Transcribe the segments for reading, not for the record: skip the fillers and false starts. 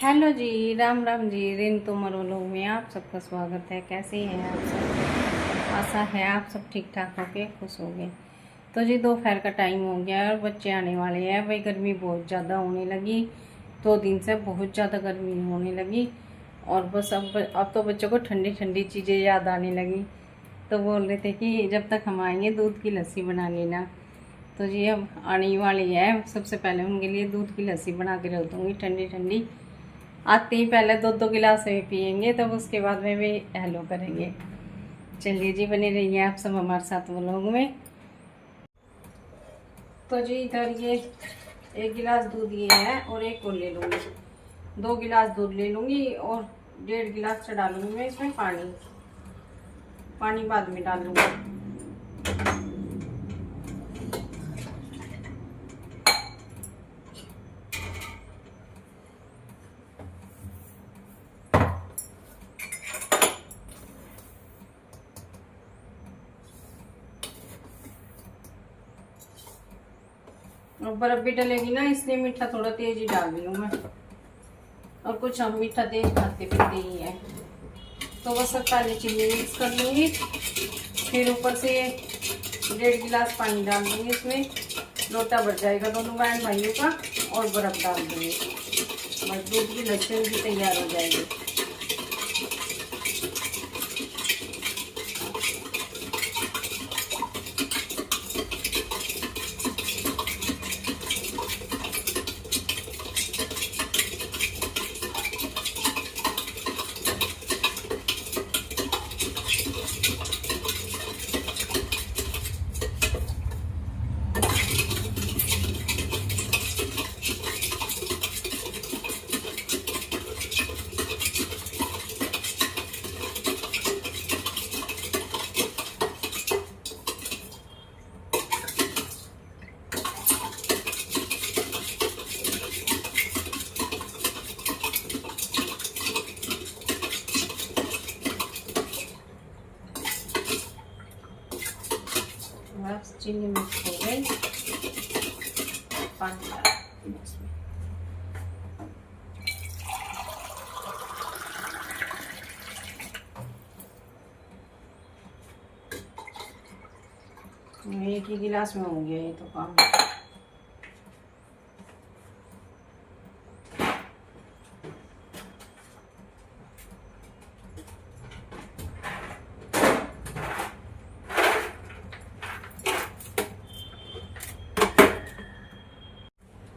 Hello जी, राम राम जी। रिन तोमर लोग में आप सबका स्वागत है। कैसे हैं आप सब? आशा है आप सब ठीक ठाक होके खुश होंगे। तो जी दोपहर का टाइम हो गया और बच्चे आने वाले हैं। भाई गर्मी बहुत ज़्यादा होने लगी, 2 दिन से बहुत ज़्यादा गर्मी होने लगी। और बस अब तो बच्चों को ठंडी ठंडी चीज़ें याद आने लगी। तो बोल रहे थे कि जब तक हम आएंगे दूध की लस्सी बना लेना। तो जी अब आने वाली है, सबसे पहले उनके लिए दूध की लस्सी बना के रख दूँगी ठंडी ठंडी। आते ही पहले 2-2 गिलास में पियेंगे, तब उसके बाद में भी हेलो करेंगे। चलिए जी, बने रहिए आप सब हमारे साथ व्लॉग में। तो जी इधर ये 1 गिलास दूध ये है और एक और ले लूँगी, 2 गिलास दूध ले लूँगी और 1.5 गिलास से डालूँगी मैं इसमें पानी। पानी बाद में डाल लूँगी। और बर्फ भी डलेगी ना, इसलिए मीठा थोड़ा तेज ही डाल रही हूँ मैं। और कुछ हम मीठा तेज खाते पीते ही हैं। तो बस सब पहले चीनी मिक्स कर लूँगी, फिर ऊपर से 1.5 गिलास पानी डाल दूँगी इसमें। लोटा भर जाएगा दोनों बहन भाइयों का। और बर्फ़ डाल दूँगी, बस दूध की लस्सी भी तैयार हो जाएगी। बस चीनी मिक्स हो गई, पानी डाल इसमें। एक ही गिलास में हो गया ये तो काम।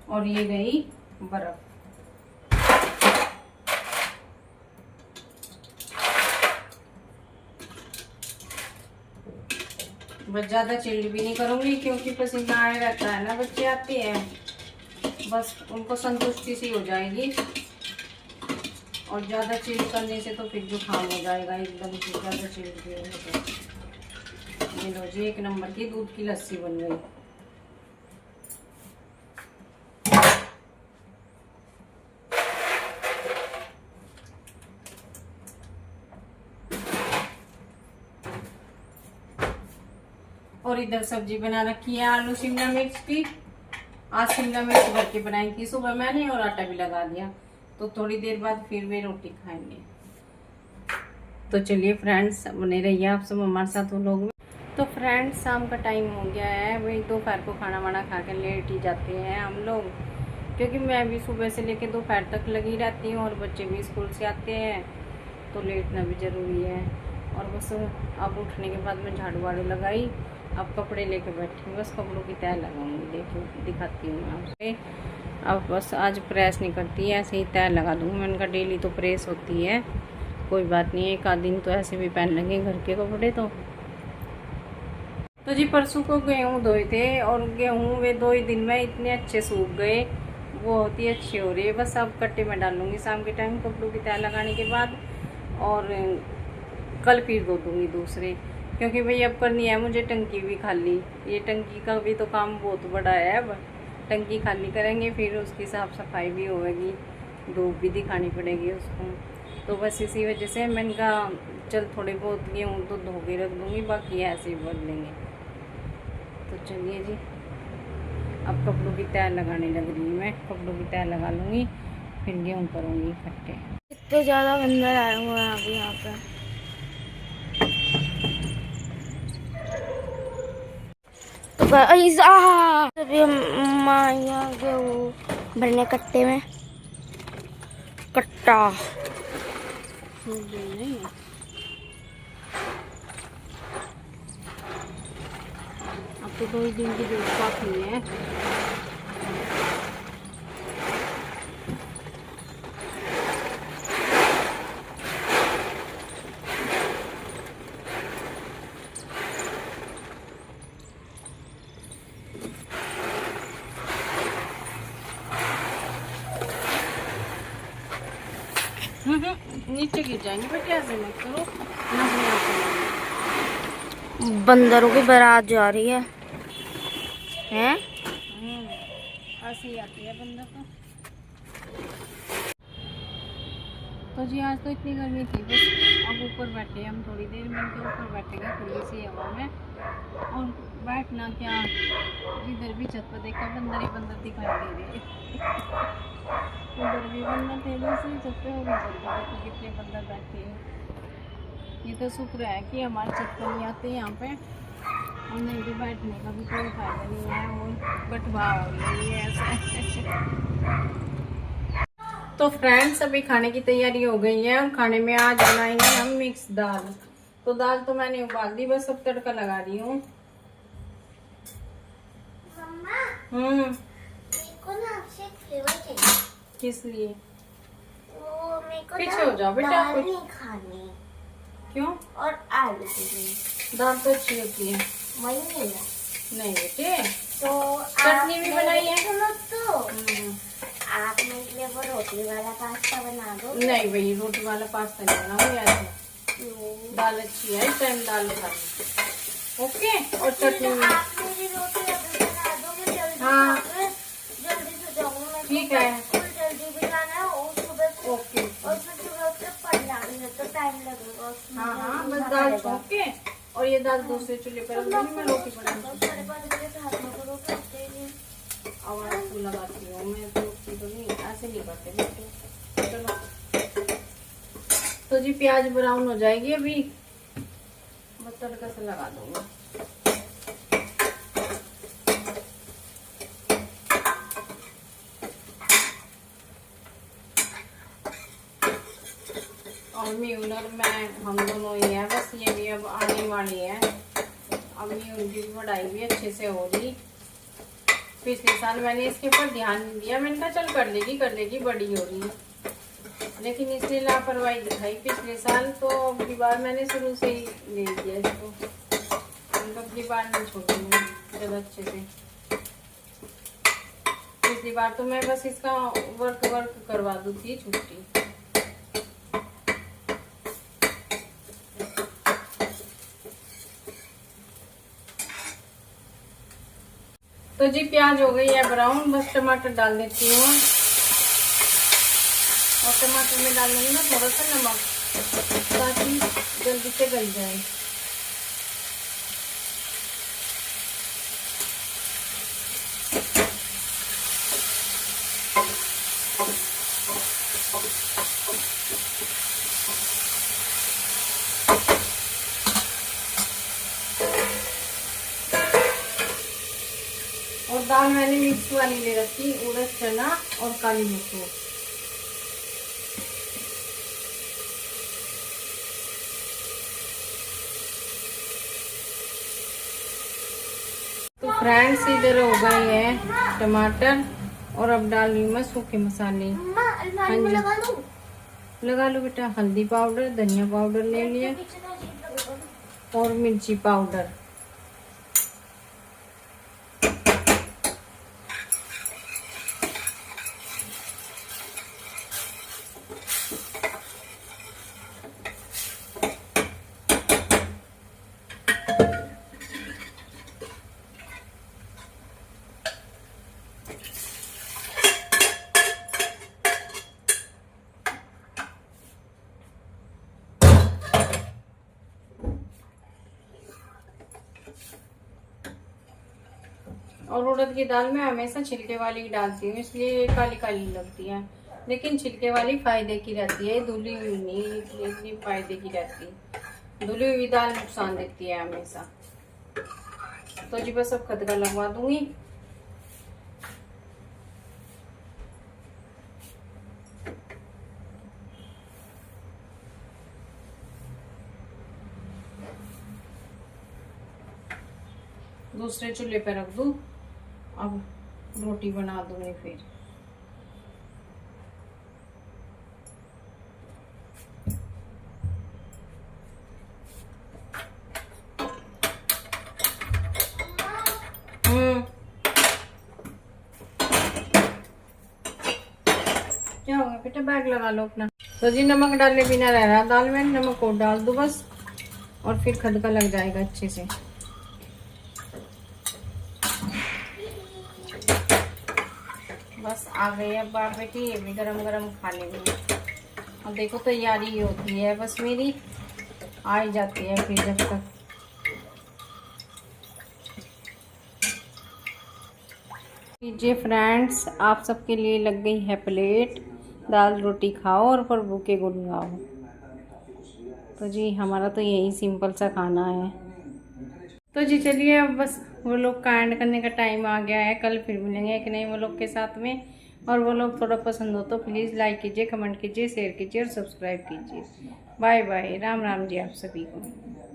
और ये गई बर्फ। बस ज़्यादा चिल्ड भी नहीं करूँगी, क्योंकि पसीना आए रहता है ना, बच्चे आते हैं, बस उनको संतुष्टि सी हो जाएगी। और ज़्यादा चिल्ड करने से तो फिर जुकाम हो जाएगा एकदम से, ज़्यादा चिल्ड भी हो तो। ये लो जी, 1 नंबर की दूध की लस्सी बन गई। और इधर सब्जी बना रखी है आलू शिमला मिर्च की। आज शिमला मिर्च भर के बनाई थी सुबह मैंने, और आटा भी लगा दिया। तो थोड़ी देर बाद फिर वे रोटी खाएंगे। तो चलिए फ्रेंड्स, बने रहिए आप सब हमारे साथ वो लोग में। तो फ्रेंड्स, शाम का टाइम हो गया है। वही दोपहर को खाना वाना खा कर लेट ही जाते हैं हम लोग, क्योंकि मैं भी सुबह से लेकर दोपहर तक लगी रहती हूँ और बच्चे भी स्कूल से आते हैं, तो लेटना भी ज़रूरी है। और बस अब उठने के बाद मैं झाड़ू वाड़ू लगाई, अब कपड़े लेके बैठी हूँ। बस कपड़ों की तह लगाऊंगी, देखिए दिखाती हूँ मैं आपसे। अब बस आज प्रेस नहीं करती है, ऐसे ही तह लगा दूँगी। मैंने कहा डेली तो प्रेस होती है, कोई बात नहीं, एक आध दिन तो ऐसे भी पहन लेंगे घर के कपड़े। तो जी परसों को गेहूँ धोए थे, और गेहूँ वे 2 ही दिन में इतने अच्छे सूख गए, बहुत ही अच्छी हो रही है। बस अब कट्टे में डालूंगी शाम के टाइम कपड़ों की तह लगाने के बाद, और कल फिर धो दूँगी दूसरे, क्योंकि भाई अब करनी है मुझे टंकी भी खाली। ये टंकी का भी तो काम बहुत बड़ा है। अब टंकी खाली करेंगे, फिर उसकी साफ़ सफाई भी होगी, धूप भी दिखानी पड़ेगी उसको। तो बस इसी वजह से मैंने कहा चल थोड़े बहुत गेहूँ तो धो के रख दूँगी, बाकी ऐसे ही भर लेंगे। तो चलिए जी, अब कपड़ों की तह लगाने लग रही हूँ मैं, कपड़ों की तह लगा लूँगी। फिर गेहूँ करूँगी इकट्ठे। इतने ज्यादा बंदर आए हुए हैं अभी यहाँ पे। तो अभी हम यहाँ गेहूँ भरने कट्टे में कट्टा नहीं अब तो 2 ही दिन की धूप काफी है। नीचे गिर जाएंगे बेटे, ऐसे मत करो ना। बंदरों की बारात जा रही है हैं? ऐसे ही आती है बंदर तो जी आज तो इतनी गर्मी थी, बस अब ऊपर बैठे हम थोड़ी देर में इनके ऊपर बैठेंगे खुली सी हवा में। और बैठना क्या, जिधर भी छत पर देखा बंदर ही बंदर दिखाई दे रहे। उधर भी बंदर थे, दूसरी छत पे वो भी छत पे देखो कितने बंदर बैठे हैं। ये तो शुक्र है कि हमारे छत पर नहीं आते यहाँ पे, और नहीं तो बैठने का भी कोई फायदा नहीं है और बटवा हो रही है ऐसा। तो फ्रेंड्स अभी खाने की तैयारी हो गई है और खाने में आज बनाएंगे हम मिक्स दाल। तो दाल तो मैंने उबाल दी, बस अब तड़का लगा रही हूँ। किस लिए? पीछे हो जाओ बेटा, कुछ नहीं खानी। क्यों? और आलू की दाल तो अच्छी होती है। वही नहीं बेटे, तो चटनी भी बनाई है। तो आप मेरे लिए वो रोटी वाला पास्ता बना दो। नहीं भाई, रोटी वाला पास्ता नहीं बनाऊंगी आज। दाल अच्छी है, इस टाइम दाल खा लो। ओके, और चटनी भी। आप मेरी रोटी अभी बना दो, मैं जल्दी हाँ जल्दी से जाऊंगा। ठीक है, जल्दी भी जाना है और सुबह ओके। और फिर सुबह उठ के पढ़ना भी है तो टाइम लगेगा। हाँ हाँ, बस दाल ओके। और ये दाल दूसरे चूल्हे पर मैं रोटी बनाऊंगी। आवाज तो लगाती हूँ मैं, तो नहीं ऐसे नहीं करते बेटे। चलो तो जी प्याज ब्राउन हो जाएगी अभी, बस तड़का से लगा दूंगा। और म्यूनर मैं हम दोनों ही है, बस ये भी अब आने वाली है। अब म्यून की पढ़ाई भी अच्छे से हो रही। पिछले साल मैंने इसके ऊपर ध्यान नहीं दिया, मैंने कहा चल कर लेगी बड़ी हो रही है, लेकिन इसने लापरवाही दिखाई पिछले साल। तो अगली बार मैंने शुरू से ही ले दिया इसको, अगली बार नहीं छोड़ूंगी जब अच्छे से। पिछली बार तो मैं बस इसका वर्क करवा दूँ थी छुट्टी। तो जी प्याज हो गई है ब्राउन, बस टमाटर डाल देती हूँ। और टमाटर में डालूंगी ना थोड़ा सा नमक, ताकि जल्दी से गल जाए। और दाल मैंने मिक्स वाली ले रखी, उड़द चना और काली मसूर। तो फ्रेंड्स इधर हो गए हैं टमाटर, और अब डाल रही हूँ मैं सूखे मसाले। हाँ जी लगा लो बेटा। हल्दी पाउडर, धनिया पाउडर ले लिया और मिर्ची पाउडर। और उड़द की दाल में हमेशा छिलके वाली डालती हूँ, इसलिए काली काली लगती है। लेकिन छिलके वाली फायदे की रहती है, धुली हुई नहीं, इतनी फायदे की रहती है। धुली हुई दाल नुकसान देती है हमेशा। तो जी बस अब खदका लगवा दूंगी। दूसरे चूल्हे पे रख दूं, अब रोटी बना दूंगी फिर। क्या होगा बेटा, बैग लगा लो अपना। तो जी नमक डालने बिना रह रहा दाल में, नमक और डाल दो बस, और फिर खदका लग जाएगा अच्छे से। बस आ गई अब बाप बेटी, ये भी गरम गरम खा लेंगे। और देखो तैयारी ही होती है बस मेरी, आ ही जाती है फिर जब तक। लीजिए फ्रेंड्स, आप सबके लिए लग गई है प्लेट। दाल रोटी खाओ और प्रभु के गुण गाओ। तो जी हमारा तो यही सिंपल सा खाना है। तो जी चलिए अब बस वो लोग का एंड करने का टाइम आ गया है। कल फिर मिलेंगे एक नए वो लोग के साथ में। और वो लोग थोड़ा पसंद हो तो प्लीज़ लाइक कीजिए, कमेंट कीजिए, शेयर कीजिए और सब्सक्राइब कीजिए। बाय बाय, राम राम जी आप सभी को।